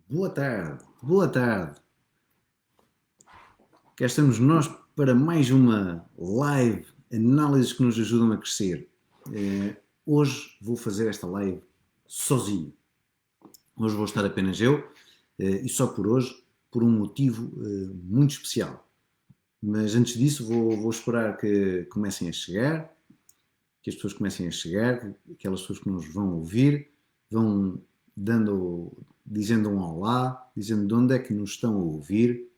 Boa tarde, boa tarde. Cá estamos nós para mais uma live, análises que nos ajudam a crescer. Hoje vou fazer esta live sozinho. Hoje vou estar apenas eu e só por hoje, por um motivo muito especial. Mas antes disso vou esperar que comecem a chegar, que as pessoas comecem a chegar, aquelas pessoas que nos vão ouvir, vão dizendo um olá, dizendo de onde é que nos estão a ouvir,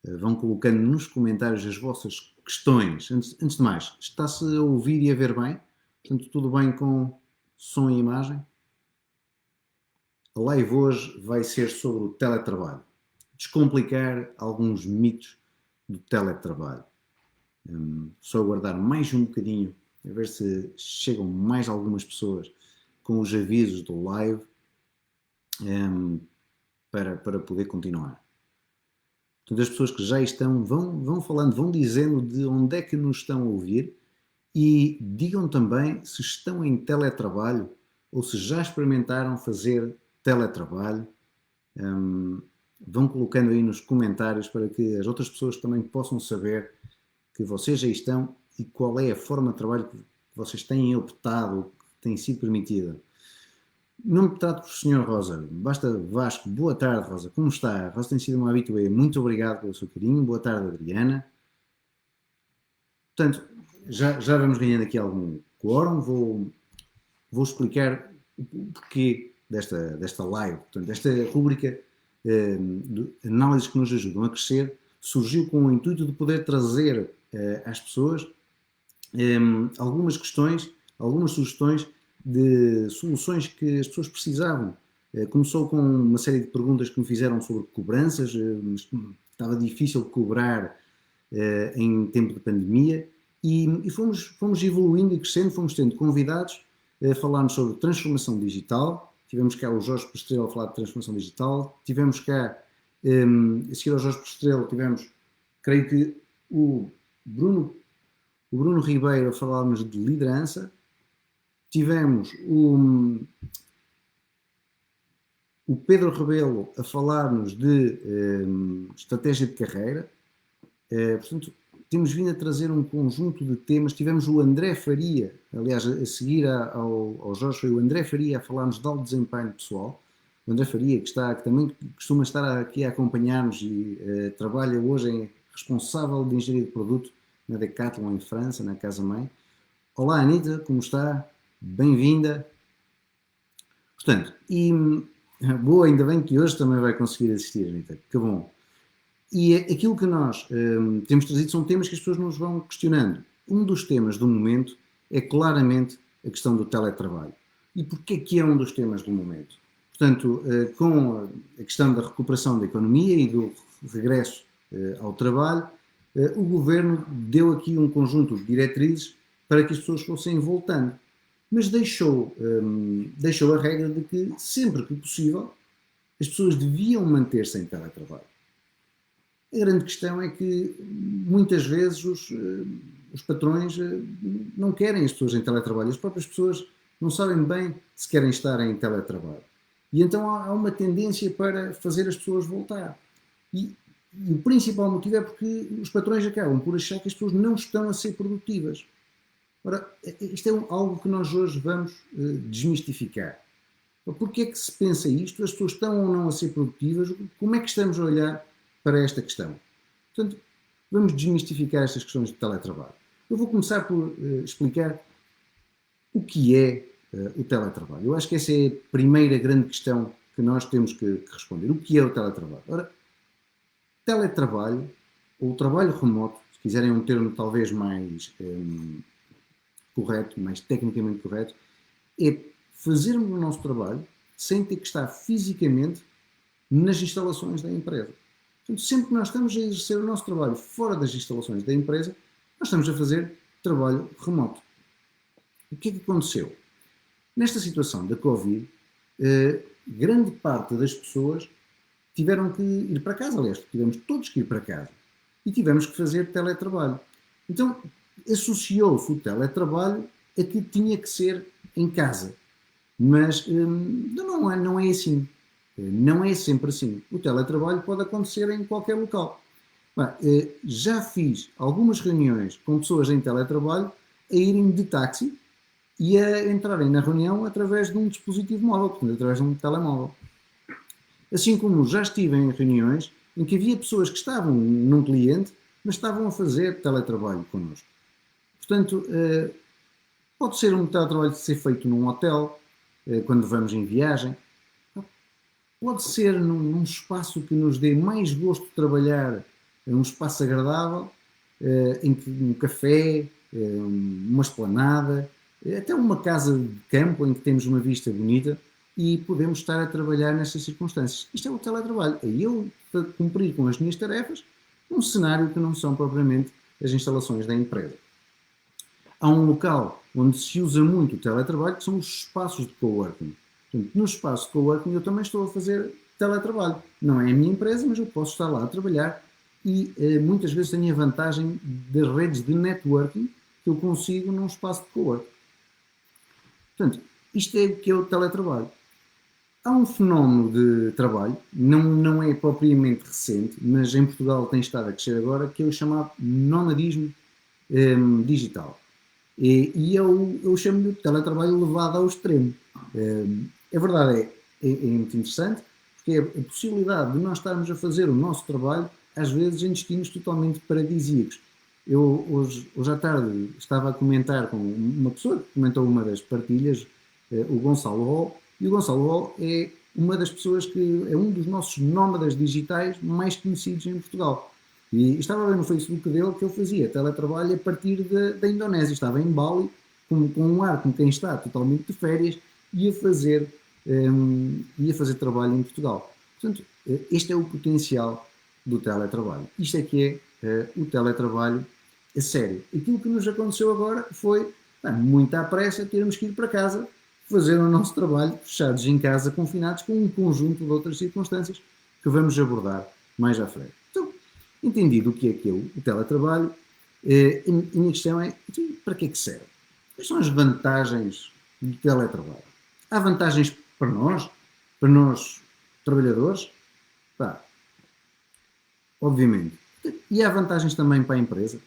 vão colocando nos comentários as vossas questões. Antes de mais, está-se a ouvir e a ver bem? Portanto, tudo bem com som e imagem? A live hoje vai ser sobre o teletrabalho. Descomplicar alguns mitos do teletrabalho. Só aguardar mais um bocadinho, a ver se chegam mais algumas pessoas com os avisos do live para poder continuar. Portanto, as pessoas que já estão vão falando, vão dizendo de onde é que nos estão a ouvir e digam também se estão em teletrabalho ou se já experimentaram fazer teletrabalho. Vão colocando aí nos comentários para que as outras pessoas também possam saber que vocês já estão e qual é a forma de trabalho que vocês têm optado, que tem sido permitida. Não me trato por Sr. Rosa, basta Vasco. Boa tarde, Rosa. Como está? A Rosa tem sido uma habitué. Muito obrigado pelo seu carinho. Boa tarde, Adriana. Portanto, já vamos ganhando aqui algum quórum. Vou explicar o porquê desta live. Portanto, esta rúbrica de análises que nos ajudam a crescer surgiu com o intuito de poder trazer às pessoas algumas questões, algumas sugestões de soluções que as pessoas precisavam. Começou com uma série de perguntas que me fizeram sobre cobranças, estava difícil cobrar em tempo de pandemia e fomos evoluindo e crescendo, fomos tendo convidados a falarmos sobre transformação digital. Tivemos cá o Jorge Postrelo a falar de transformação digital, tivemos cá, a seguir ao Jorge Postrelo, tivemos, creio que, o Bruno Ribeiro a falar-nos de liderança. Tivemos o Pedro Rebelo a falar-nos de estratégia de carreira. Portanto, temos vindo a trazer um conjunto de temas. Tivemos o André Faria, aliás, a seguir ao Jorge, foi o André Faria a falar-nos de alto desempenho pessoal. O André Faria, que também costuma estar aqui a acompanhar-nos e trabalha hoje, é responsável de engenharia de produto na Decathlon em França, na casa-mãe. Olá, Anitta, como está? Bem-vinda. Portanto, boa, ainda bem que hoje também vai conseguir assistir, Anitta, que bom. E aquilo que nós temos trazido são temas que as pessoas nos vão questionando. Um dos temas do momento é claramente a questão do teletrabalho. E porquê que é um dos temas do momento? Portanto, com a questão da recuperação da economia e do regresso ao trabalho, o Governo deu aqui um conjunto de diretrizes para que as pessoas fossem voltando. Mas deixou a regra de que, sempre que possível, as pessoas deviam manter-se em teletrabalho. A grande questão é que, muitas vezes, os patrões não querem as pessoas em teletrabalho. As próprias pessoas não sabem bem se querem estar em teletrabalho. E então há uma tendência para fazer as pessoas voltar. E o principal motivo é porque os patrões acabam por achar que as pessoas não estão a ser produtivas. Ora, isto é algo que nós hoje vamos desmistificar. Porquê é que se pensa isto? As pessoas estão ou não a ser produtivas? Como é que estamos a olhar para esta questão? Portanto, vamos desmistificar estas questões de teletrabalho. Eu vou começar por explicar o que é o teletrabalho. Eu acho que essa é a primeira grande questão que nós temos que responder. O que é o teletrabalho? Ora, teletrabalho, ou trabalho remoto, se quiserem um termo talvez mais correto, mais tecnicamente correto, é fazermos o nosso trabalho sem ter que estar fisicamente nas instalações da empresa. Portanto, sempre que nós estamos a exercer o nosso trabalho fora das instalações da empresa, nós estamos a fazer trabalho remoto. O que é que aconteceu? Nesta situação da Covid, grande parte das pessoas tiveram que ir para casa, aliás, tivemos todos que ir para casa e tivemos que fazer teletrabalho. Então, associou-se o teletrabalho a que tinha que ser em casa. Mas não é assim. Não é sempre assim. O teletrabalho pode acontecer em qualquer local. Já fiz algumas reuniões com pessoas em teletrabalho a irem de táxi e a entrarem na reunião através de um dispositivo móvel, portanto, através de um telemóvel. Assim como já estive em reuniões em que havia pessoas que estavam num cliente, mas estavam a fazer teletrabalho connosco. Portanto, pode ser um teletrabalho ser feito num hotel, quando vamos em viagem. Pode ser num espaço que nos dê mais gosto de trabalhar, um espaço agradável, em que um café, uma esplanada, até uma casa de campo em que temos uma vista bonita e podemos estar a trabalhar nessas circunstâncias. Isto é o teletrabalho. É eu cumprir com as minhas tarefas num cenário que não são propriamente as instalações da empresa. Há um local onde se usa muito o teletrabalho, que são os espaços de coworking. Portanto, no espaço de coworking eu também estou a fazer teletrabalho. Não é a minha empresa, mas eu posso estar lá a trabalhar e muitas vezes tenho a vantagem das redes de networking que eu consigo num espaço de coworking. Portanto, isto é o que é o teletrabalho. Há um fenómeno de trabalho, não é propriamente recente, mas em Portugal tem estado a crescer agora, que é o chamado nomadismo digital. E eu chamo-lhe de teletrabalho levado ao extremo. A verdade é muito interessante, porque é a possibilidade de nós estarmos a fazer o nosso trabalho, às vezes, em destinos totalmente paradisíacos. Eu, hoje à tarde, estava a comentar com uma pessoa que comentou uma das partilhas, o Gonçalo Hall, e o Gonçalo Hall é uma das pessoas que é um dos nossos nómadas digitais mais conhecidos em Portugal. E estava a ver no Facebook dele que ele fazia teletrabalho a partir da Indonésia. Estava em Bali, com um ar como quem está totalmente de férias, e ia fazer trabalho em Portugal. Portanto, este é o potencial do teletrabalho. Isto é que é o teletrabalho a sério. Aquilo que nos aconteceu agora foi, muito à pressa, termos que ir para casa fazer o nosso trabalho, fechados em casa, confinados, com um conjunto de outras circunstâncias que vamos abordar mais à frente. Então, entendido o que é o teletrabalho, a minha questão é, para que é que serve? Quais são as vantagens do teletrabalho? Há vantagens para nós trabalhadores? Obviamente. E há vantagens também para a empresa?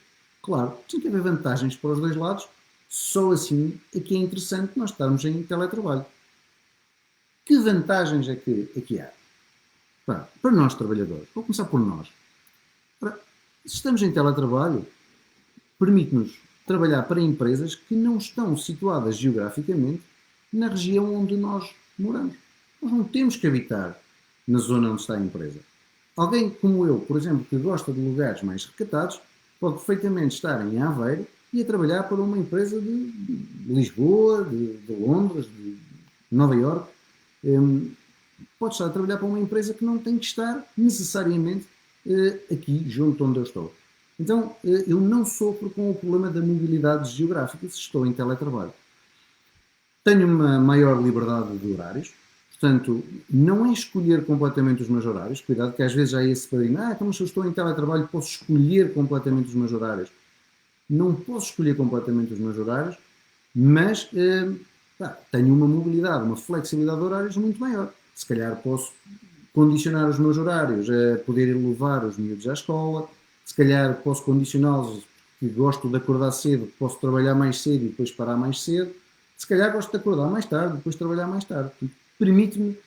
Claro, tem que haver vantagens para os dois lados, só assim é que é interessante nós estarmos em teletrabalho. Que vantagens é que há? Para nós trabalhadores, vou começar por nós. Se estamos em teletrabalho, permite-nos trabalhar para empresas que não estão situadas geograficamente na região onde nós moramos. Nós não temos que habitar na zona onde está a empresa. Alguém como eu, por exemplo, que gosta de lugares mais recatados, pode perfeitamente estar em Aveiro e a trabalhar para uma empresa de Lisboa, de Londres, de Nova Iorque. Pode estar a trabalhar para uma empresa que não tem que estar necessariamente aqui, junto onde eu estou. Então, eu não sofro com o problema da mobilidade geográfica se estou em teletrabalho. Tenho uma maior liberdade de horários, portanto, não é escolher completamente os meus horários. Cuidado que às vezes há esse padrinho, então se eu estou em teletrabalho posso escolher completamente os meus horários. Não posso escolher completamente os meus horários, mas tenho uma mobilidade, uma flexibilidade de horários muito maior. Se calhar posso condicionar os meus horários a poder ir levar os miúdos à escola, se calhar posso condicioná-los, que gosto de acordar cedo, posso trabalhar mais cedo e depois parar mais cedo, se calhar gosto de acordar mais tarde, depois trabalhar mais tarde. Permite-me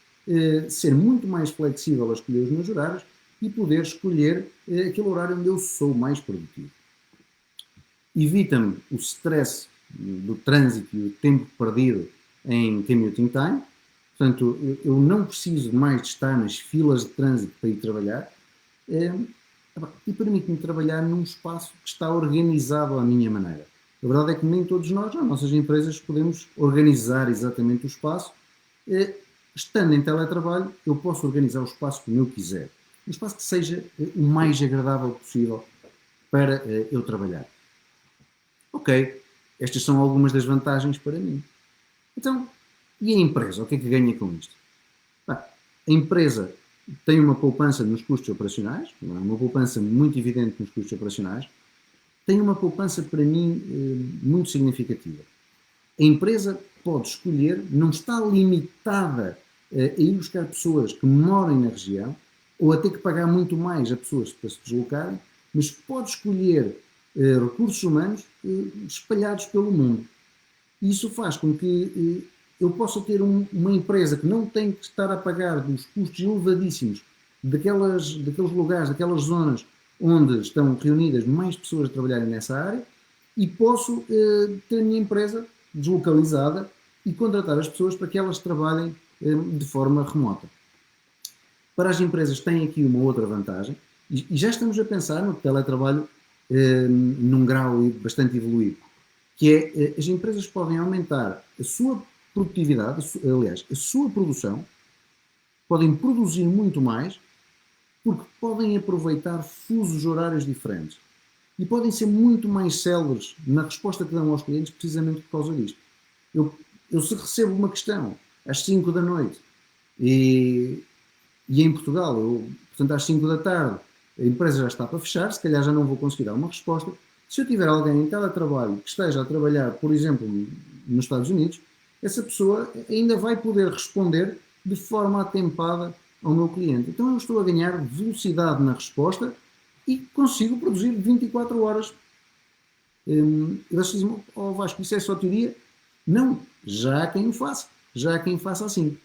ser muito mais flexível a escolher os meus horários e poder escolher aquele horário onde eu sou mais produtivo. Evita-me o stress do trânsito e o tempo perdido em commuting time. Portanto, eu não preciso mais de estar nas filas de trânsito para ir trabalhar e permite-me trabalhar num espaço que está organizado à minha maneira. A verdade é que nem todos nós, nas nossas empresas, podemos organizar exatamente o espaço. Estando em teletrabalho, eu posso organizar o espaço como eu quiser. Um espaço que seja o mais agradável possível para eu trabalhar. Ok, estas são algumas das vantagens para mim. Então, e a empresa? O que é que ganha com isto? A empresa tem uma poupança nos custos operacionais, uma poupança muito evidente nos custos operacionais, tem uma poupança para mim muito significativa. A empresa pode escolher, não está limitada a ir buscar pessoas que morem na região, ou a ter que pagar muito mais a pessoas para se deslocarem, mas pode escolher recursos humanos espalhados pelo mundo. E isso faz com que eu possa ter uma empresa que não tem que estar a pagar dos custos elevadíssimos daqueles lugares, daquelas zonas onde estão reunidas mais pessoas a trabalharem nessa área, e posso ter a minha empresa deslocalizada e contratar as pessoas para que elas trabalhem de forma remota. Para as empresas tem aqui uma outra vantagem, e já estamos a pensar no teletrabalho num grau bastante evoluído, que é as empresas podem aumentar a sua produtividade, aliás, a sua produção, podem produzir muito mais, porque podem aproveitar fusos horários diferentes e podem ser muito mais céleres na resposta que dão aos clientes precisamente por causa disto. Eu se recebo uma questão às 5 da noite e em Portugal, portanto às 5 da tarde, a empresa já está para fechar, se calhar já não vou conseguir dar uma resposta. Se eu tiver alguém em teletrabalho que esteja a trabalhar, por exemplo, nos Estados Unidos, essa pessoa ainda vai poder responder de forma atempada ao meu cliente. Então eu estou a ganhar velocidade na resposta e consigo produzir 24 horas. E vocês dizem, oh Vasco, isso é só teoria? Não, já há quem o faça. Já há quem faça assim.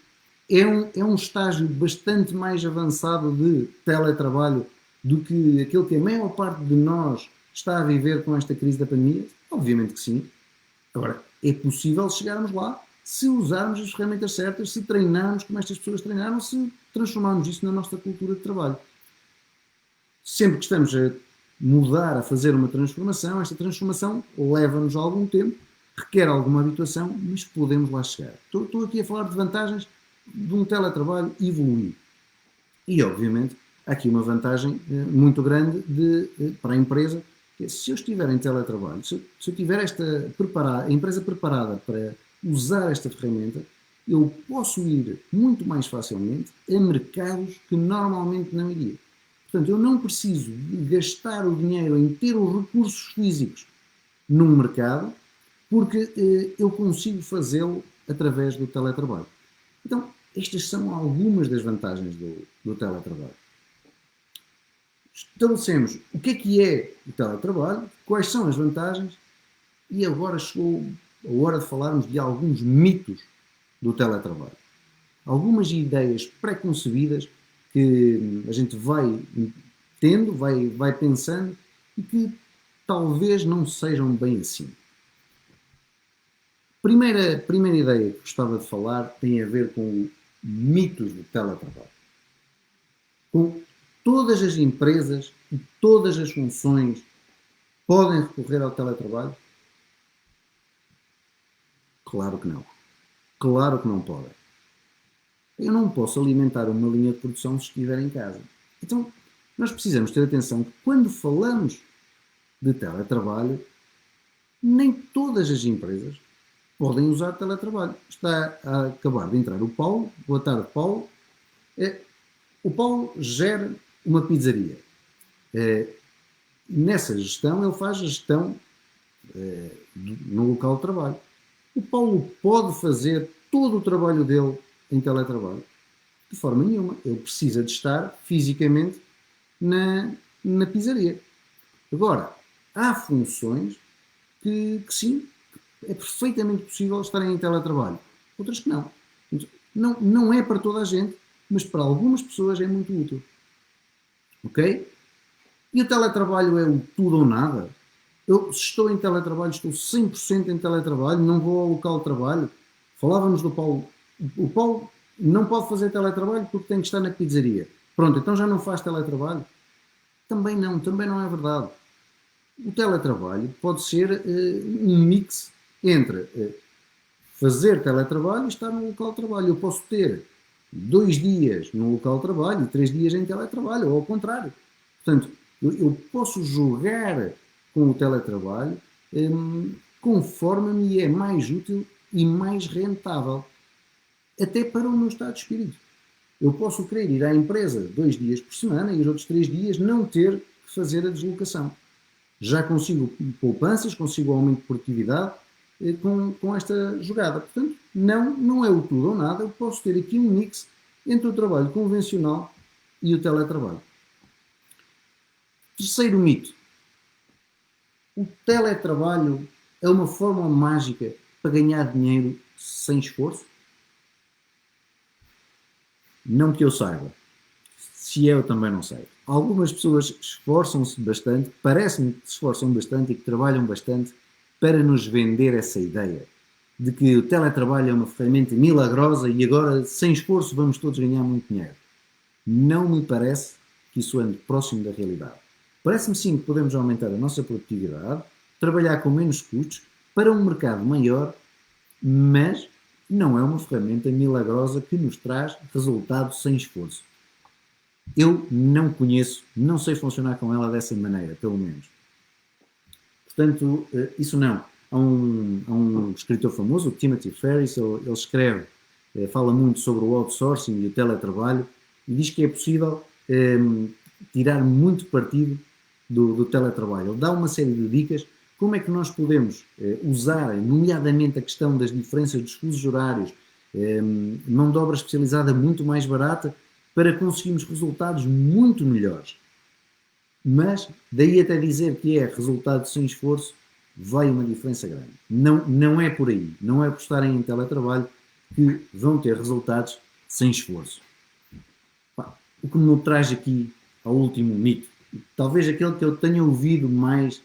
É um estágio bastante mais avançado de teletrabalho do que aquele que a maior parte de nós está a viver com esta crise da pandemia? Obviamente que sim. Agora, é possível chegarmos lá se usarmos as ferramentas certas, se treinarmos como estas pessoas treinaram, se transformarmos isso na nossa cultura de trabalho. Sempre que estamos a mudar, a fazer uma transformação, esta transformação leva-nos algum tempo, requer alguma habituação, mas podemos lá chegar. Estou aqui a falar de vantagens de um teletrabalho evoluído. E, obviamente, há aqui uma vantagem muito grande para a empresa, que é, se eu estiver em teletrabalho, se eu tiver a empresa preparada para usar esta ferramenta, eu posso ir muito mais facilmente a mercados que normalmente não iria. Portanto, eu não preciso de gastar o dinheiro em ter os recursos físicos num mercado, porque eu consigo fazê-lo através do teletrabalho. Então, estas são algumas das vantagens do teletrabalho. Estabelecemos o que é o teletrabalho, quais são as vantagens, e agora chegou a hora de falarmos de alguns mitos do teletrabalho. Algumas ideias pré-concebidas que a gente vai tendo, vai pensando e que talvez não sejam bem assim. Primeira ideia que gostava de falar tem a ver com mitos do teletrabalho. Com todas as empresas e todas as funções podem recorrer ao teletrabalho? Claro que não. Claro que não podem. Eu não posso alimentar uma linha de produção se estiver em casa. Então, nós precisamos ter atenção que quando falamos de teletrabalho, nem todas as empresas podem usar teletrabalho. Está a acabar de entrar o Paulo. Boa tarde, Paulo. O Paulo gera uma pizzaria. Nessa gestão, ele faz a gestão no local de trabalho. O Paulo pode fazer todo o trabalho dele em teletrabalho? De forma nenhuma. Ele precisa de estar fisicamente na pizzaria. Agora, há funções que sim, é perfeitamente possível estarem em teletrabalho. Outras que não. Não é para toda a gente, mas para algumas pessoas é muito útil. Ok? E o teletrabalho é o tudo ou nada? Se estou em teletrabalho, estou 100% em teletrabalho, não vou ao local de trabalho. Falávamos do Paulo. O Paulo não pode fazer teletrabalho porque tem que estar na pizzaria. Pronto, então já não faz teletrabalho? Também não é verdade. O teletrabalho pode ser um mix entre fazer teletrabalho e estar no local de trabalho. Eu posso ter 2 dias no local de trabalho e 3 dias em teletrabalho, ou ao contrário. Portanto, eu posso jogar com o teletrabalho conforme me é mais útil e mais rentável, até para o meu estado de espírito. Eu posso querer ir à empresa 2 dias por semana e os outros 3 dias não ter que fazer a deslocação. Já consigo poupanças, consigo aumento de produtividade com esta jogada. Portanto, Não, não é o tudo ou nada, eu posso ter aqui um mix entre o trabalho convencional e o teletrabalho. Terceiro mito. O teletrabalho é uma forma mágica para ganhar dinheiro sem esforço? Não que eu saiba. Se eu também não sei. Algumas pessoas esforçam-se bastante, parece-me que se esforçam bastante e que trabalham bastante para nos vender essa ideia de que o teletrabalho é uma ferramenta milagrosa e agora, sem esforço, vamos todos ganhar muito dinheiro. Não me parece que isso ande próximo da realidade. Parece-me sim que podemos aumentar a nossa produtividade, trabalhar com menos custos, para um mercado maior, mas não é uma ferramenta milagrosa que nos traz resultado sem esforço. Eu não conheço, não sei funcionar com ela dessa maneira, pelo menos. Portanto, isso não. Há um escritor famoso, o Timothy Ferriss, ele escreve, fala muito sobre o outsourcing e o teletrabalho e diz que é possível tirar muito partido do teletrabalho. Ele dá uma série de dicas como é que nós podemos usar, nomeadamente a questão das diferenças dos fusos horários, mão de obra especializada muito mais barata, para conseguirmos resultados muito melhores. Mas, daí até dizer que é resultado sem esforço, vai uma diferença grande. Não é por aí. Não é por estarem em teletrabalho que vão ter resultados sem esforço. O que me traz aqui ao último mito, talvez aquele que eu tenha ouvido mais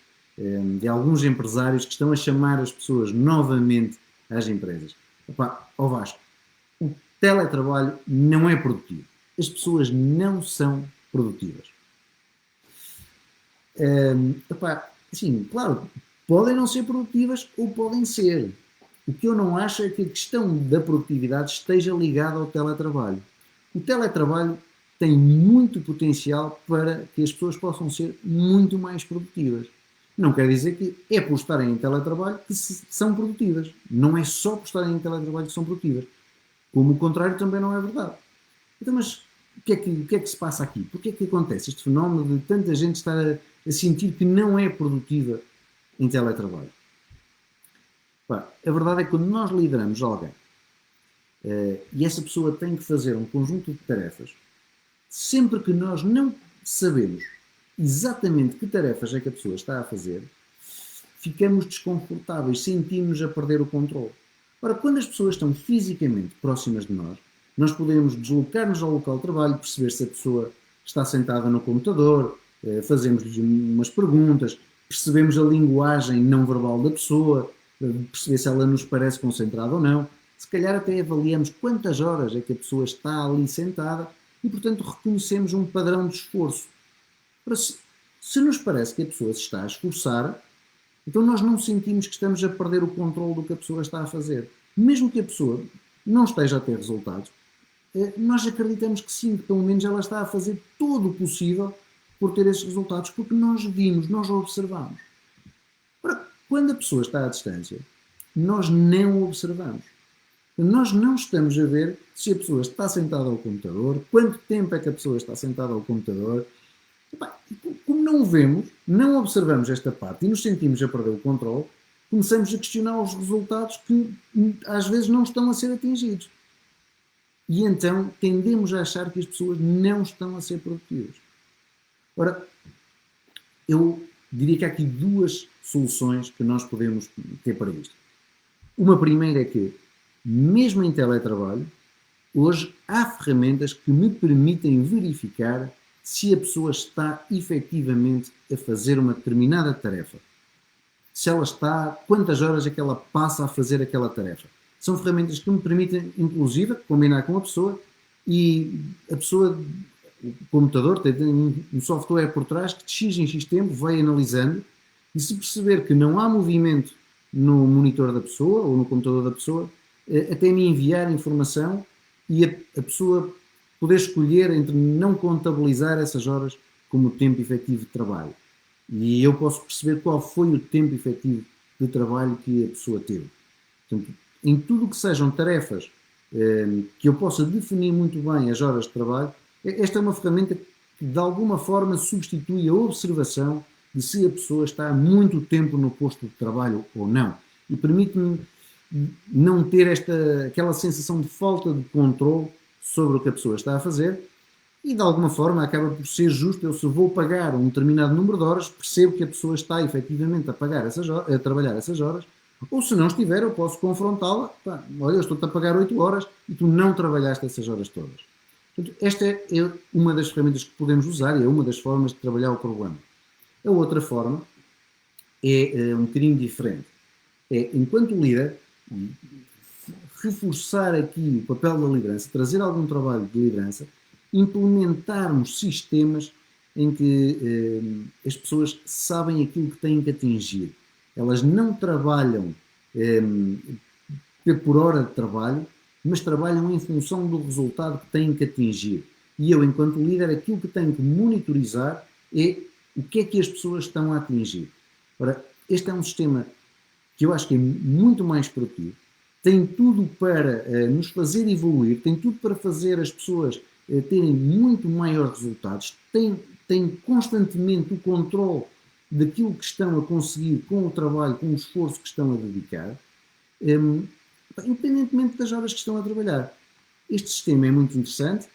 de alguns empresários que estão a chamar as pessoas novamente às empresas. Ó Vasco, o teletrabalho não é produtivo. As pessoas não são produtivas. Assim, claro, podem não ser produtivas ou podem ser. O que eu não acho é que a questão da produtividade esteja ligada ao teletrabalho. O teletrabalho tem muito potencial para que as pessoas possam ser muito mais produtivas. Não quer dizer que é por estarem em teletrabalho que são produtivas. Não é só por estarem em teletrabalho que são produtivas. Como o contrário também não é verdade. Então, mas o que é que se passa aqui? Porquê é que acontece este fenómeno de tanta gente estar a sentir que não é produtiva em teletrabalho? A verdade é que quando nós lideramos alguém e essa pessoa tem que fazer um conjunto de tarefas, sempre que nós não sabemos exatamente que tarefas é que a pessoa está a fazer, ficamos desconfortáveis, sentimos a perder o controle. Ora, quando as pessoas estão fisicamente próximas de nós, nós podemos deslocar-nos ao local de trabalho, perceber se a pessoa está sentada no computador, fazemos-lhes umas perguntas, percebemos a linguagem não verbal da pessoa, perceber se ela nos parece concentrada ou não. Se calhar até avaliamos quantas horas é que a pessoa está ali sentada e, portanto, reconhecemos um padrão de esforço. Se nos parece que a pessoa se está a esforçar, então nós não sentimos que estamos a perder o controle do que a pessoa está a fazer. Mesmo que a pessoa não esteja a ter resultados, nós acreditamos que sim, que pelo menos ela está a fazer todo o possível por ter esses resultados, porque nós vimos, nós observamos. Ora, quando a pessoa está à distância, nós não observamos. Nós não estamos a ver se a pessoa está sentada ao computador, quanto tempo é que a pessoa está sentada ao computador. Como não vemos, não observamos esta parte e nos sentimos a perder o controle, começamos a questionar os resultados que às vezes não estão a ser atingidos. E então tendemos a achar que as pessoas não estão a ser produtivas. Ora, eu diria que há aqui duas soluções que nós podemos ter para isto. Uma primeira é que, mesmo em teletrabalho, hoje há ferramentas que me permitem verificar se a pessoa está efetivamente a fazer uma determinada tarefa. Se ela está, quantas horas é que ela passa a fazer aquela tarefa. São ferramentas que me permitem, inclusive, combinar com a pessoa e a pessoa, o computador, tem um software por trás que de X em X tempo vai analisando e se perceber que não há movimento no monitor da pessoa ou no computador da pessoa, até me enviar informação e a pessoa poder escolher entre não contabilizar essas horas como tempo efetivo de trabalho. E eu posso perceber qual foi o tempo efetivo de trabalho que a pessoa teve. Portanto, em tudo o que sejam tarefas que eu possa definir muito bem as horas de trabalho, esta é uma ferramenta que de alguma forma substitui a observação de se a pessoa está há muito tempo no posto de trabalho ou não. E permite-me não ter aquela sensação de falta de controle sobre o que a pessoa está a fazer e, de alguma forma, acaba por ser justo. Eu, se vou pagar um determinado número de horas, percebo que a pessoa está efetivamente a trabalhar essas horas, ou se não estiver, eu posso confrontá-la. Olha, eu estou-te a pagar 8 horas e tu não trabalhaste essas horas todas. Portanto, esta é uma das ferramentas que podemos usar e é uma das formas de trabalhar o problema. A outra forma é um bocadinho diferente. É, enquanto líder, reforçar aqui o papel da liderança, trazer algum trabalho de liderança, implementarmos sistemas em que as pessoas sabem aquilo que têm que atingir. Elas não trabalham por hora de trabalho, mas trabalham em função do resultado que têm que atingir. E eu, enquanto líder, aquilo que tenho que monitorizar é o que é que as pessoas estão a atingir. Ora, este é um sistema que eu acho que é muito mais produtivo, tem tudo para nos fazer evoluir, tem tudo para fazer as pessoas terem muito maiores resultados, tem constantemente o controle daquilo que estão a conseguir com o trabalho, com o esforço que estão a dedicar, independentemente das horas que estão a trabalhar. Este sistema é muito interessante,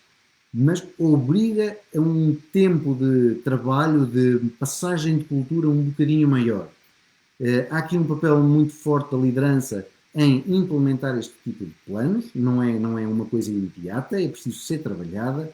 mas obriga a um tempo de trabalho, de passagem de cultura um bocadinho maior. Há aqui um papel muito forte da liderança em implementar este tipo de planos, não é uma coisa imediata, é preciso ser trabalhada.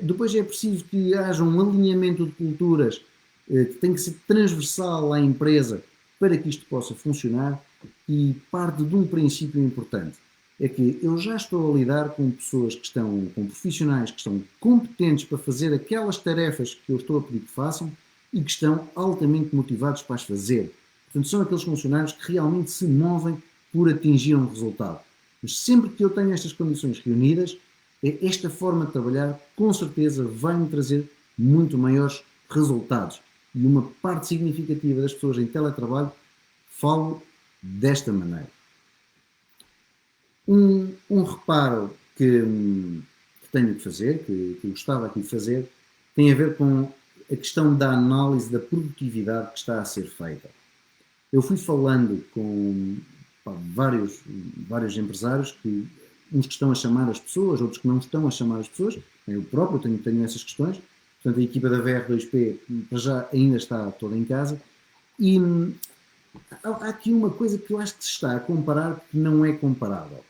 Depois é preciso que haja um alinhamento de culturas que tem que ser transversal à empresa para que isto possa funcionar, e parte de um princípio importante, é que eu já estou a lidar com pessoas com profissionais que estão competentes para fazer aquelas tarefas que eu estou a pedir que façam e que estão altamente motivados para as fazer. Portanto, são aqueles funcionários que realmente se movem por atingir um resultado. Mas sempre que eu tenho estas condições reunidas, esta forma de trabalhar, com certeza, vai-me trazer muito maiores resultados. E uma parte significativa das pessoas em teletrabalho falam desta maneira. Um reparo que tenho que fazer, que eu gostava aqui de fazer, tem a ver com a questão da análise da produtividade que está a ser feita. Eu fui falando com vários empresários, uns que estão a chamar as pessoas, outros que não estão a chamar as pessoas. Eu próprio tenho essas questões. Portanto, a equipa da VR2P para já ainda está toda em casa. E há aqui uma coisa que eu acho que se está a comparar que não é comparável.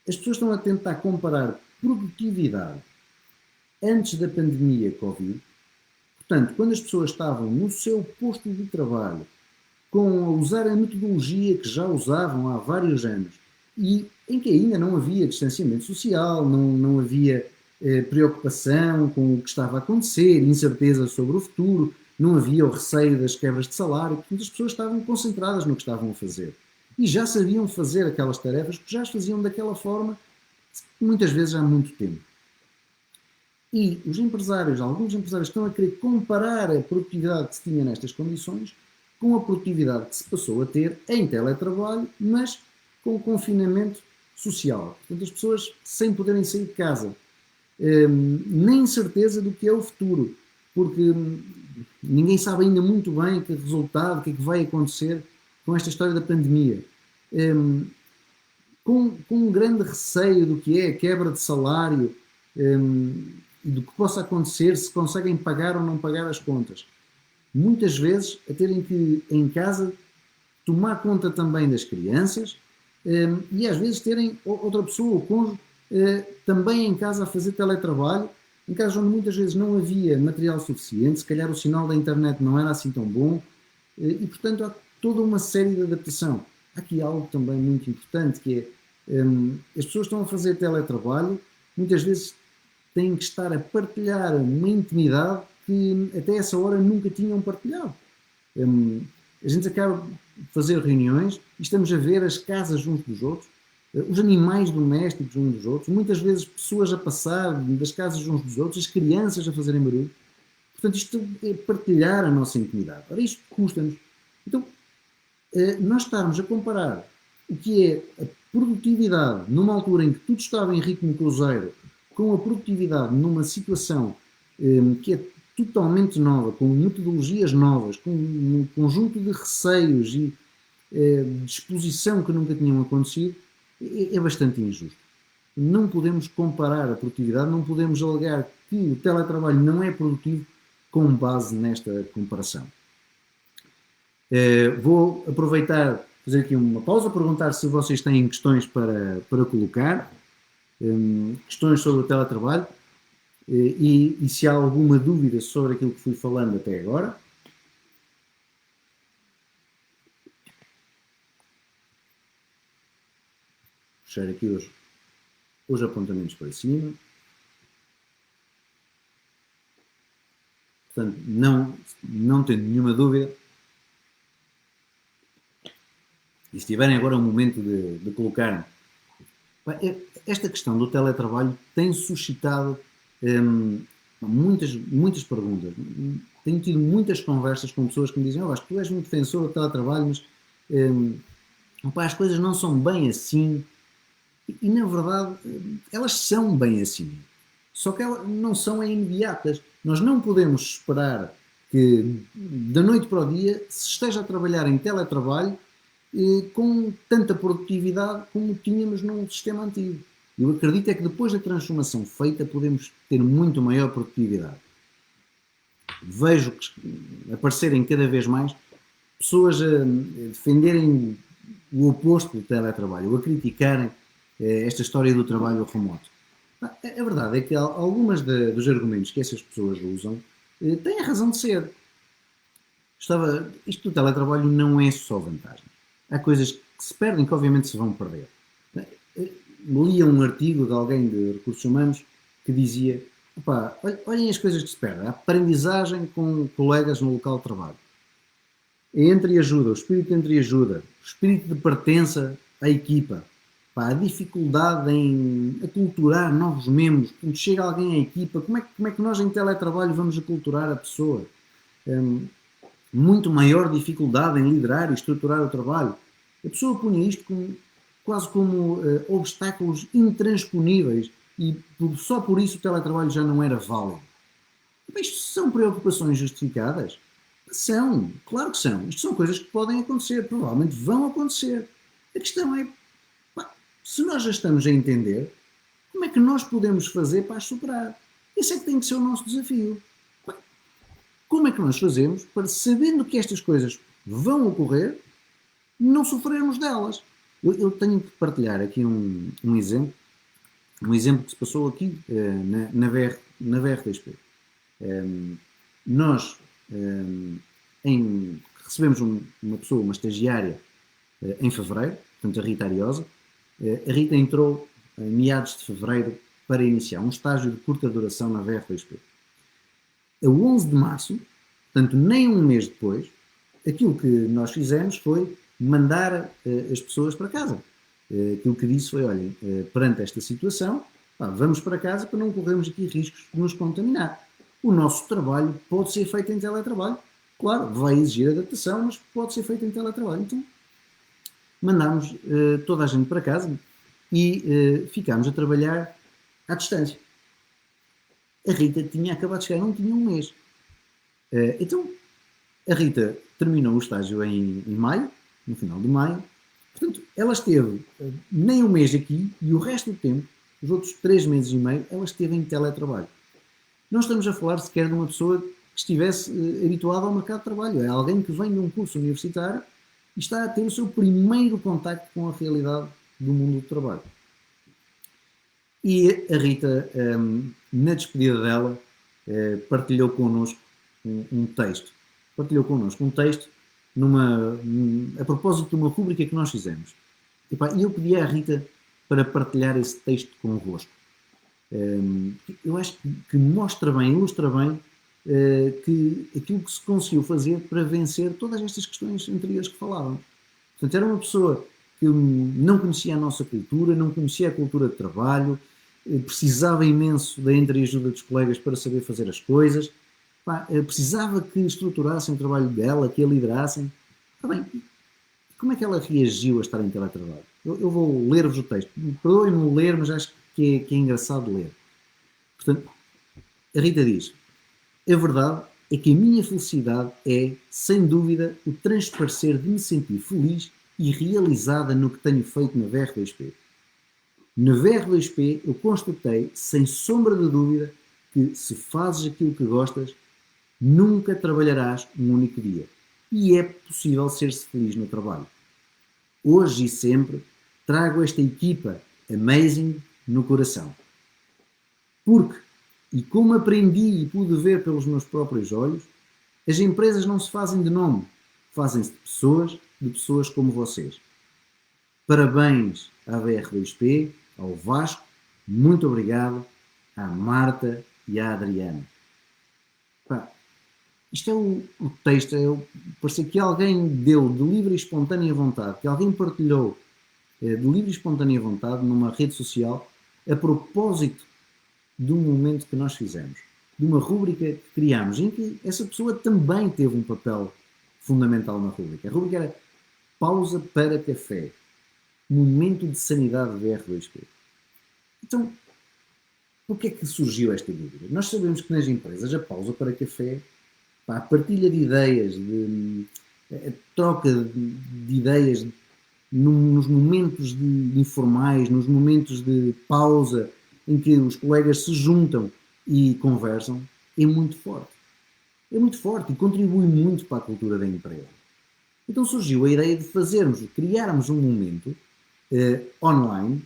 As pessoas estão a tentar comparar produtividade antes da pandemia Covid. Portanto, quando as pessoas estavam no seu posto de trabalho, a usar a metodologia que já usavam há vários anos, e em que ainda não havia distanciamento social, não havia preocupação com o que estava a acontecer, incerteza sobre o futuro, não havia o receio das quebras de salário. Portanto, as pessoas estavam concentradas no que estavam a fazer. E já sabiam fazer aquelas tarefas, que já as faziam daquela forma, muitas vezes há muito tempo. E alguns empresários estão a querer comparar a produtividade que se tinha nestas condições com a produtividade que se passou a ter em teletrabalho, mas com o confinamento social. Portanto, as pessoas sem poderem sair de casa, nem certeza do que é o futuro, porque ninguém sabe ainda muito bem que resultado, o que é que vai acontecer com esta história da pandemia. Com um grande receio do que é a quebra de salário e do que possa acontecer, se conseguem pagar ou não pagar as contas. Muitas vezes a terem que, em casa, tomar conta também das crianças e às vezes terem outra pessoa, o cônjuge, também em casa a fazer teletrabalho, em casos onde muitas vezes não havia material suficiente, se calhar o sinal da internet não era assim tão bom, e portanto há toda uma série de adaptação. Há aqui algo também muito importante, que é as pessoas estão a fazer teletrabalho, muitas vezes têm que estar a partilhar uma intimidade que até essa hora nunca tinham partilhado. A gente acaba de fazer reuniões e estamos a ver as casas uns dos outros, os animais domésticos uns dos outros, muitas vezes pessoas a passar das casas uns dos outros, as crianças a fazerem barulho. Portanto, isto é partilhar a nossa intimidade. Ora, isto custa-nos. Então, nós estarmos a comparar o que é a produtividade numa altura em que tudo estava em ritmo cruzeiro com a produtividade numa situação que é totalmente nova, com metodologias novas, com um conjunto de receios e disposição que nunca tinham acontecido, é bastante injusto. Não podemos comparar a produtividade, não podemos alegar que o teletrabalho não é produtivo com base nesta comparação. Vou aproveitar, fazer aqui uma pausa, perguntar se vocês têm questões para colocar, questões sobre o teletrabalho, e se há alguma dúvida sobre aquilo que fui falando até agora. Puxar aqui os apontamentos para cima. Portanto, não tendo nenhuma dúvida. E se tiverem agora um momento de colocar... Esta questão do teletrabalho tem suscitado muitas perguntas. Tenho tido muitas conversas com pessoas que me dizem: Vasco, tu és um defensor do teletrabalho, mas as coisas não são bem assim. E na verdade, elas são bem assim. Só que elas não são imediatas. Nós não podemos esperar que da noite para o dia se esteja a trabalhar em teletrabalho com tanta produtividade como tínhamos num sistema antigo. Eu acredito é que depois da transformação feita podemos ter muito maior produtividade. Vejo aparecerem cada vez mais pessoas a defenderem o oposto do teletrabalho, a criticarem esta história do trabalho remoto. A verdade é que algumas dos argumentos que essas pessoas usam têm a razão de ser. Isto do teletrabalho não é só vantagem. Há coisas que se perdem, que obviamente se vão perder. Lia um artigo de alguém de recursos humanos que dizia: olhem as coisas que se perdem. A aprendizagem com colegas no local de trabalho. A entreajuda, o espírito de entreajuda, o espírito de pertença à equipa. A dificuldade em aculturar novos membros. Quando chega alguém à equipa, como é que nós em teletrabalho vamos aculturar a pessoa? Muito maior dificuldade em liderar e estruturar o trabalho. A pessoa punha isto quase como obstáculos intransponíveis e só por isso o teletrabalho já não era válido. Isto são preocupações justificadas? São, claro que são. Isto são coisas que podem acontecer, provavelmente vão acontecer. A questão é, se nós já estamos a entender, como é que nós podemos fazer para as superar? Esse é que tem que ser o nosso desafio. Como é que nós fazemos para, sabendo que estas coisas vão ocorrer, não sofrermos delas? Eu tenho que partilhar aqui um exemplo que se passou aqui na VRTSP. Nós recebemos uma pessoa, uma estagiária, em fevereiro, portanto a Rita Ariosa. A Rita entrou em meados de fevereiro para iniciar um estágio de curta duração na VRTSP. A 11 de março, portanto nem um mês depois, aquilo que nós fizemos foi mandar as pessoas para casa. Aquilo que disse foi: olhem, perante esta situação, vamos para casa para não corrermos aqui riscos de nos contaminar. O nosso trabalho pode ser feito em teletrabalho. Claro, vai exigir adaptação, mas pode ser feito em teletrabalho. Então, mandámos toda a gente para casa e ficámos a trabalhar à distância. A Rita tinha acabado de chegar, não tinha um mês. Então, a Rita terminou o estágio em maio, no final de maio. Portanto, ela esteve nem um mês aqui e o resto do tempo, os outros 3 meses e meio, ela esteve em teletrabalho. Não estamos a falar sequer de uma pessoa que estivesse habituada ao mercado de trabalho. É alguém que vem de um curso universitário e está a ter o seu primeiro contacto com a realidade do mundo do trabalho. E a Rita, na despedida dela, partilhou connosco um texto. Partilhou connosco um texto a propósito de uma rúbrica que nós fizemos. E eu pedi à Rita para partilhar esse texto convosco. Eu acho que mostra bem, ilustra bem que aquilo que se conseguiu fazer para vencer todas estas questões anteriores que falavam. Portanto, era uma pessoa que não conhecia a nossa cultura, não conhecia a cultura de trabalho, precisava imenso da entreajuda dos colegas para saber fazer as coisas, precisava que estruturassem o trabalho dela, que a liderassem. Bem, como é que ela reagiu a estar em teletrabalho? Eu vou ler-vos o texto. Perdoem-me ler, mas acho que é engraçado ler. Portanto, a Rita diz: a verdade é que a minha felicidade é, sem dúvida, o transparecer de me sentir feliz e realizada no que tenho feito na VR2P. Na VR2P eu constatei, sem sombra de dúvida, que se fazes aquilo que gostas, nunca trabalharás um único dia. E é possível ser-se feliz no trabalho. Hoje e sempre trago esta equipa amazing no coração. Porque, e como aprendi e pude ver pelos meus próprios olhos, as empresas não se fazem de nome, fazem-se de pessoas como vocês. Parabéns à VR2P, ao Vasco, muito obrigado, à Marta e à Adriana. Pá, isto é o texto, parecia que alguém deu de livre e espontânea vontade, que alguém partilhou de livre e espontânea vontade numa rede social a propósito de um momento que nós fizemos, de uma rúbrica que criámos, em que essa pessoa também teve um papel fundamental na rúbrica. A rúbrica era Pausa para Café, Momento de Sanidade VR2P. Então, por que é que surgiu esta dúvida? Nós sabemos que nas empresas a pausa para café, a partilha de ideias, a troca de ideias nos momentos informais, nos momentos de pausa em que os colegas se juntam e conversam, é muito forte. É muito forte e contribui muito para a cultura da empresa. Então surgiu a ideia de criarmos um momento online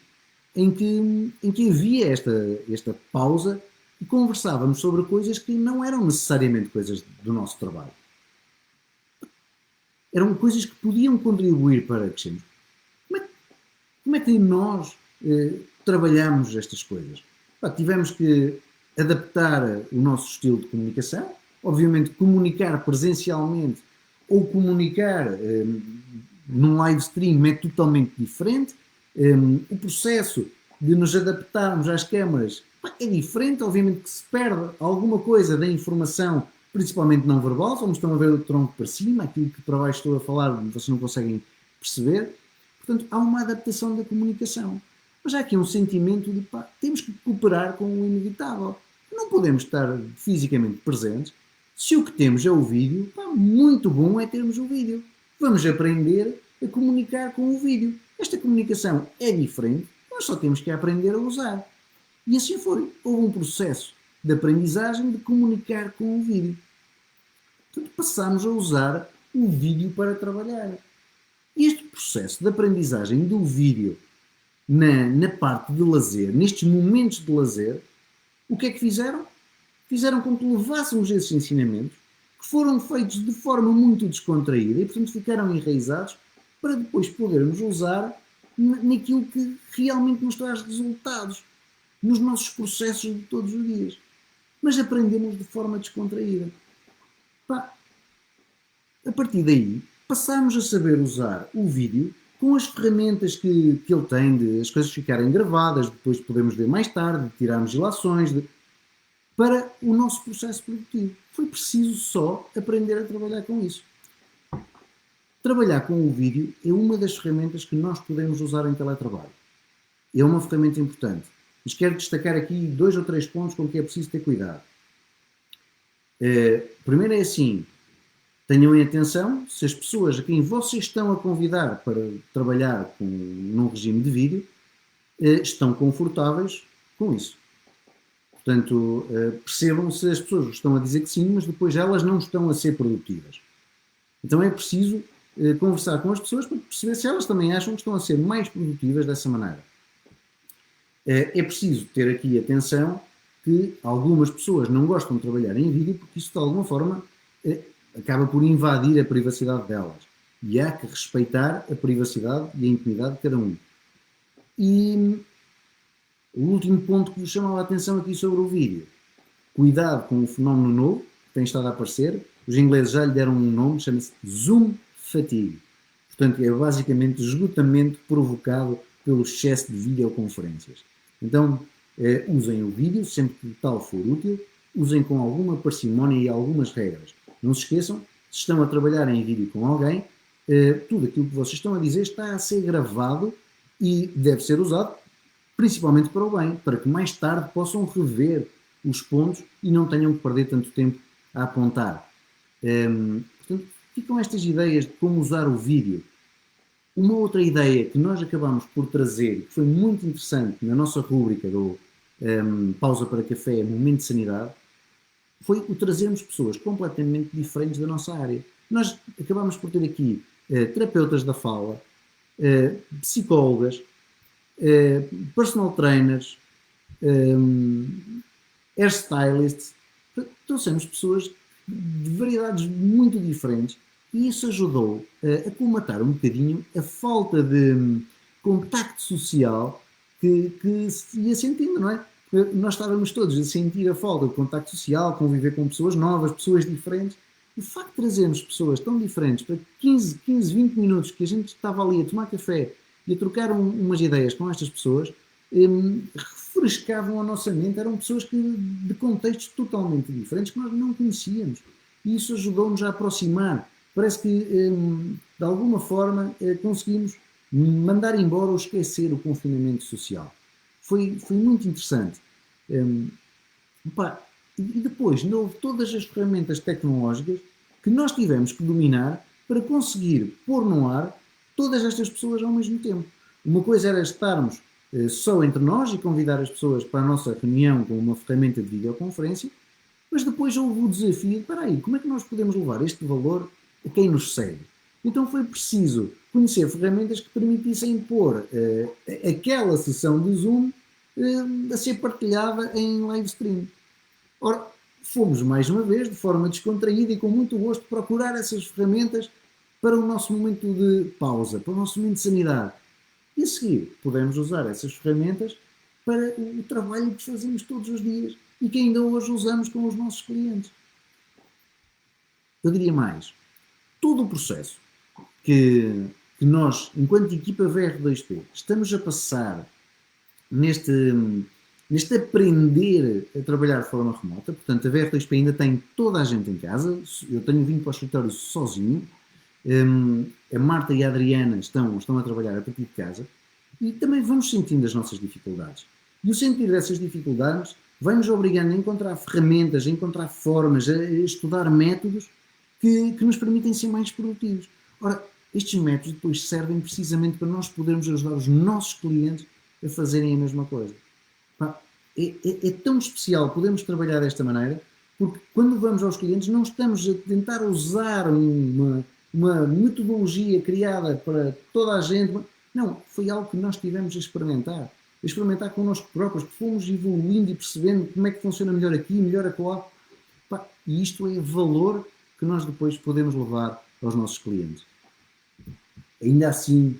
em que havia esta pausa e conversávamos sobre coisas que não eram necessariamente coisas do nosso trabalho. Eram coisas que podiam contribuir para crescermos. Como é que nós trabalhamos estas coisas? Tivemos que adaptar o nosso estilo de comunicação. Obviamente, comunicar presencialmente ou comunicar num live stream é totalmente diferente. O processo de nos adaptarmos às câmaras é diferente. Obviamente que se perde alguma coisa da informação, principalmente não verbal. Só me estão a ver o tronco para cima, aquilo que para baixo estou a falar, vocês não conseguem perceber. Portanto, há uma adaptação da comunicação. Mas há aqui um sentimento de temos que cooperar com o inevitável. Não podemos estar fisicamente presentes. Se o que temos é o vídeo, muito bom é termos o vídeo. Vamos aprender a comunicar com o vídeo. Esta comunicação é diferente, nós só temos que aprender a usar. E assim foi. Houve um processo de aprendizagem de comunicar com o vídeo. Portanto, passámos a usar o vídeo para trabalhar. Este processo de aprendizagem do vídeo na parte de lazer, nestes momentos de lazer, o que é que fizeram? Fizeram com que levássemos esses ensinamentos, que foram feitos de forma muito descontraída e, portanto, ficaram enraizados para depois podermos usar naquilo que realmente nos traz resultados, nos nossos processos de todos os dias. Mas aprendemos de forma descontraída. A partir daí, passámos a saber usar o vídeo com as ferramentas que ele tem, de as coisas ficarem gravadas, depois podemos ver mais tarde, tirarmos ilações, para o nosso processo produtivo. Foi preciso só aprender a trabalhar com isso. Trabalhar com o vídeo é uma das ferramentas que nós podemos usar em teletrabalho. É uma ferramenta importante. Mas quero destacar aqui 2 ou 3 pontos com que é preciso ter cuidado. Primeiro é assim, tenham em atenção se as pessoas a quem vocês estão a convidar para trabalhar num regime de vídeo estão confortáveis com isso. Portanto, percebam se as pessoas estão a dizer que sim, mas depois elas não estão a ser produtivas. Então é preciso conversar com as pessoas para perceber se elas também acham que estão a ser mais produtivas dessa maneira. É preciso ter aqui atenção que algumas pessoas não gostam de trabalhar em vídeo porque isso de alguma forma acaba por invadir a privacidade delas. E há que respeitar a privacidade e a intimidade de cada um. E o último ponto que vos chamava a atenção aqui sobre o vídeo. Cuidado com o fenómeno novo que tem estado a aparecer. Os ingleses já lhe deram um nome, chama-se Zoom Fatigue. Portanto, é basicamente esgotamento provocado pelo excesso de videoconferências. Então, usem o vídeo, sempre que tal for útil, usem com alguma parcimónia e algumas regras. Não se esqueçam, se estão a trabalhar em vídeo com alguém, tudo aquilo que vocês estão a dizer está a ser gravado e deve ser usado principalmente para o bem, para que mais tarde possam rever os pontos e não tenham que perder tanto tempo a apontar. Portanto, ficam estas ideias de como usar o vídeo. Uma outra ideia que nós acabamos por trazer, que foi muito interessante na nossa rúbrica do Pausa para Café, Momento de Sanidade, foi o trazermos pessoas completamente diferentes da nossa área. Nós acabamos por ter aqui terapeutas da fala, psicólogas, personal trainers, hairstylists. Trouxemos pessoas de variedades muito diferentes e isso ajudou a colmatar um bocadinho a falta de contacto social que se ia sentindo, não é? Nós estávamos todos a sentir a falta de contacto social, conviver com pessoas novas, pessoas diferentes. O facto de trazermos pessoas tão diferentes para 15, 20 minutos que a gente estava ali a tomar café e a trocar umas ideias com estas pessoas, refrescavam a nossa mente. Eram pessoas de contextos totalmente diferentes que nós não conhecíamos. E isso ajudou-nos a aproximar. Parece que, de alguma forma, conseguimos mandar embora ou esquecer o confinamento social. Foi muito interessante. E depois houve todas as ferramentas tecnológicas que nós tivemos que dominar para conseguir pôr no ar todas estas pessoas ao mesmo tempo. Uma coisa era estarmos só entre nós e convidar as pessoas para a nossa reunião com uma ferramenta de videoconferência, mas depois houve o desafio de, espera aí, como é que nós podemos levar este valor a quem nos segue? Então foi preciso conhecer ferramentas que permitissem pôr aquela sessão de Zoom a ser partilhada em live stream. Ora, fomos mais uma vez, de forma descontraída e com muito gosto, procurar essas ferramentas para o nosso momento de pausa, para o nosso momento de sanidade. E a seguir, podemos usar essas ferramentas para o trabalho que fazemos todos os dias e que ainda hoje usamos com os nossos clientes. Eu diria mais, todo o processo que nós, enquanto equipa VR2P, estamos a passar neste aprender a trabalhar de forma remota. Portanto, a VR2P ainda tem toda a gente em casa. Eu tenho vindo para o escritório sozinho. A Marta e a Adriana estão a trabalhar a partir de casa e também vamos sentindo as nossas dificuldades. E o sentir dessas dificuldades vai-nos obrigando a encontrar ferramentas, a encontrar formas, a estudar métodos que nos permitem ser mais produtivos. Ora, estes métodos depois servem precisamente para nós podermos ajudar os nossos clientes a fazerem a mesma coisa. É tão especial podermos trabalhar desta maneira, porque quando vamos aos clientes não estamos a tentar usar uma metodologia criada para toda a gente. Não, foi algo que nós tivemos a experimentar connosco próprios, que fomos evoluindo e percebendo como é que funciona melhor aqui, melhor acolá. E isto é valor que nós depois podemos levar aos nossos clientes. Ainda assim,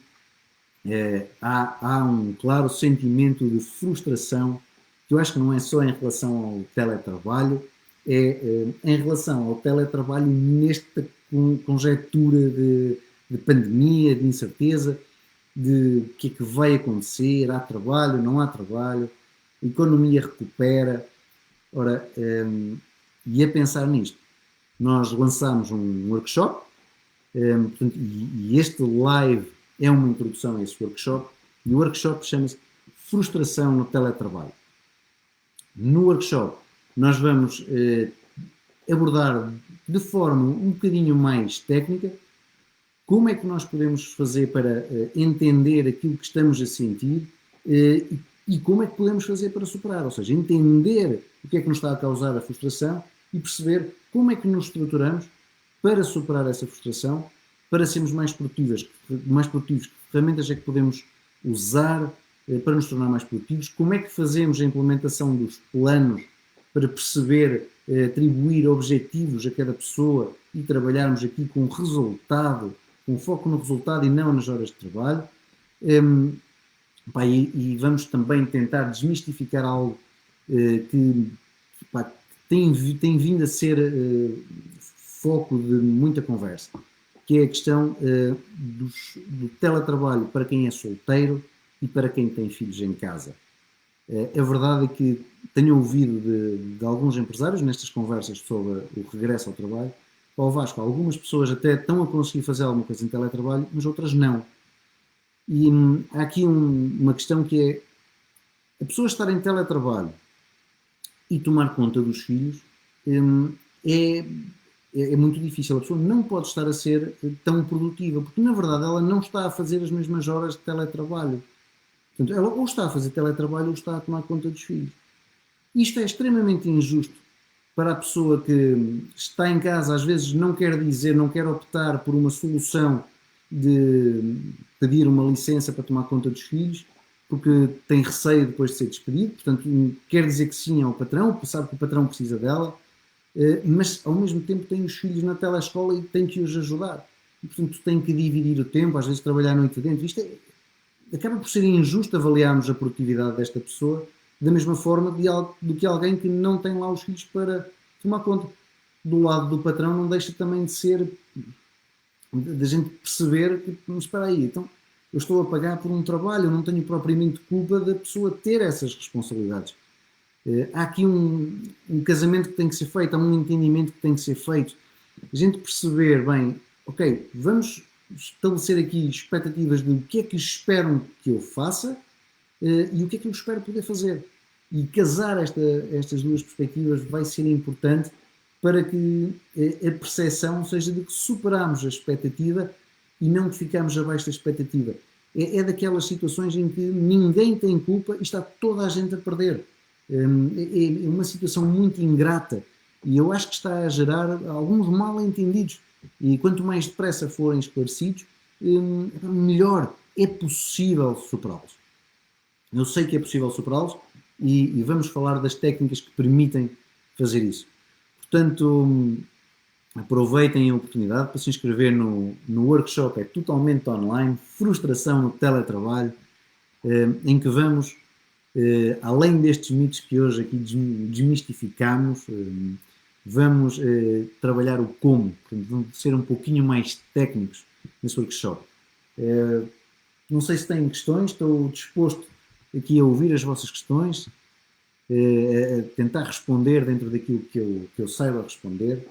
há um claro sentimento de frustração, que eu acho que não é só em relação ao teletrabalho, é em relação ao teletrabalho nesta conjectura de pandemia, de incerteza, de o que é que vai acontecer, há trabalho, não há trabalho, a economia recupera. Ora, e a pensar nisto, nós lançámos um workshop, portanto, e este live é uma introdução a esse workshop, e o workshop chama-se Frustração no Teletrabalho. No workshop nós vamos abordar de forma um bocadinho mais técnica como é que nós podemos fazer para entender aquilo que estamos a sentir e como é que podemos fazer para superar, ou seja, entender o que é que nos está a causar a frustração e perceber como é que nos estruturamos para superar essa frustração, para sermos mais produtivos, que ferramentas é que podemos usar para nos tornar mais produtivos, como é que fazemos a implementação dos planos para perceber, atribuir objetivos a cada pessoa e trabalharmos aqui com resultado, com foco no resultado e não nas horas de trabalho. E vamos também tentar desmistificar algo que tem vindo a ser foco de muita conversa, que é a questão do teletrabalho para quem é solteiro e para quem tem filhos em casa. A verdade é que tenho ouvido de alguns empresários nestas conversas sobre o regresso ao trabalho, ao Vasco, algumas pessoas até estão a conseguir fazer alguma coisa em teletrabalho, mas outras não. E há aqui uma questão que é a pessoa estar em teletrabalho e tomar conta dos filhos é muito difícil. A pessoa não pode estar a ser tão produtiva, porque na verdade ela não está a fazer as mesmas horas de teletrabalho. Portanto, ela ou está a fazer teletrabalho ou está a tomar conta dos filhos. Isto é extremamente injusto para a pessoa que está em casa, às vezes não quer dizer, não quer optar por uma solução de pedir uma licença para tomar conta dos filhos, porque tem receio depois de ser despedido, portanto quer dizer que sim ao patrão, sabe que o patrão precisa dela, mas ao mesmo tempo tem os filhos na telescola e tem que os ajudar. E, portanto tem que dividir o tempo, às vezes trabalhar a noite dentro. Isto acaba por ser injusto avaliarmos a produtividade desta pessoa da mesma forma do que alguém que não tem lá os filhos para tomar conta. Do lado do patrão não deixa também de ser, da gente perceber que, mas espera aí, então eu estou a pagar por um trabalho, eu não tenho propriamente culpa da pessoa ter essas responsabilidades. Há aqui um casamento que tem que ser feito, há um entendimento que tem que ser feito. A gente perceber, bem, ok, vamos estabelecer aqui expectativas de o que é que esperam que eu faça e o que é que eu espero poder fazer. E casar estas duas perspectivas vai ser importante para que a percepção seja de que superamos a expectativa e não que ficamos abaixo da expectativa. É daquelas situações em que ninguém tem culpa e está toda a gente a perder. É uma situação muito ingrata e eu acho que está a gerar alguns mal-entendidos. E quanto mais depressa forem esclarecidos, melhor. É possível superá-los. Eu sei que é possível superá-los e vamos falar das técnicas que permitem fazer isso. Portanto, aproveitem a oportunidade para se inscrever no workshop, é totalmente online, frustração no teletrabalho, em que vamos, além destes mitos que hoje aqui desmistificamos, vamos trabalhar o como, portanto, vamos ser um pouquinho mais técnicos nesse workshop. Não sei se têm questões, estou disposto aqui a ouvir as vossas questões, a tentar responder dentro daquilo que eu saiba responder.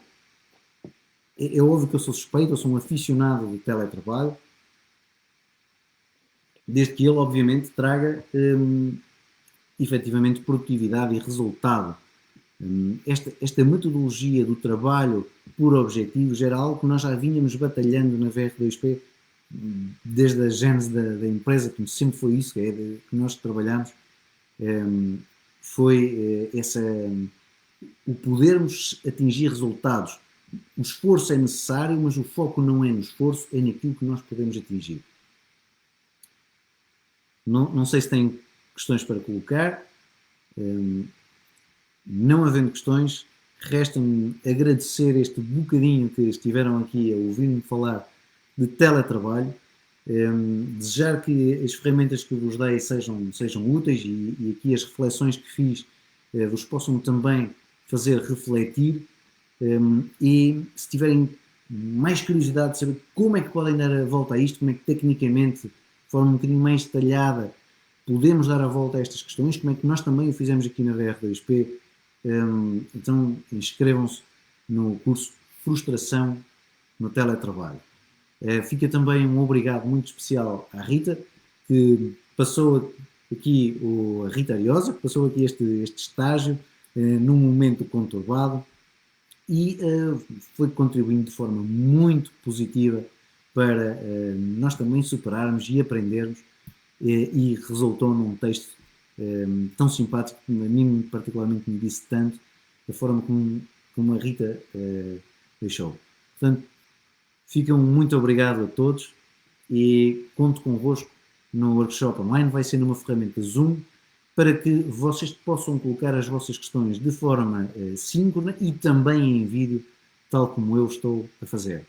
É óbvio que eu sou suspeito, eu sou um aficionado do teletrabalho, desde que ele, obviamente, traga efetivamente produtividade e resultado. Esta metodologia do trabalho por objetivos era algo que nós já vínhamos batalhando na VR2P desde a gênese da empresa, como sempre foi isso, que nós trabalhamos, foi o podermos atingir resultados. O esforço é necessário, mas o foco não é no esforço, é naquilo que nós podemos atingir. Não sei se têm questões para colocar. Não havendo questões, resta-me agradecer este bocadinho que estiveram aqui a ouvir-me falar de teletrabalho. Desejar que as ferramentas que eu vos dei sejam úteis e aqui as reflexões que fiz vos possam também fazer refletir. E se tiverem mais curiosidade de saber como é que podem dar a volta a isto, como é que tecnicamente, de forma um bocadinho mais detalhada, podemos dar a volta a estas questões, como é que nós também o fizemos aqui na VR2P, então inscrevam-se no curso Frustração no Teletrabalho. Fica também um obrigado muito especial à Rita, que passou aqui, a Rita Ariosa, que passou aqui este estágio num momento conturbado e foi contribuindo de forma muito positiva para nós também superarmos e aprendermos e resultou num texto tão simpático que a mim particularmente me disse tanto, da forma como a Rita deixou. Portanto, ficam muito obrigado a todos e conto convosco no workshop online, vai ser numa ferramenta Zoom, para que vocês possam colocar as vossas questões de forma síncrona e também em vídeo, tal como eu estou a fazer.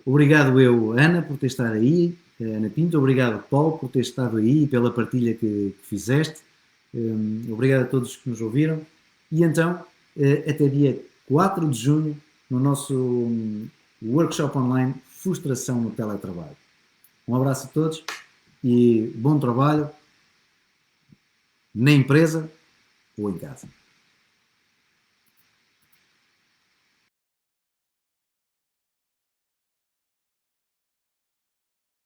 Obrigado Ana, por ter estado aí, Ana Pinto, obrigado Paulo por ter estado aí e pela partilha que fizeste, obrigado a todos que nos ouviram e então, até dia 4 de junho, no nosso workshop online Frustração no Teletrabalho. Um abraço a todos e bom trabalho na empresa ou em casa.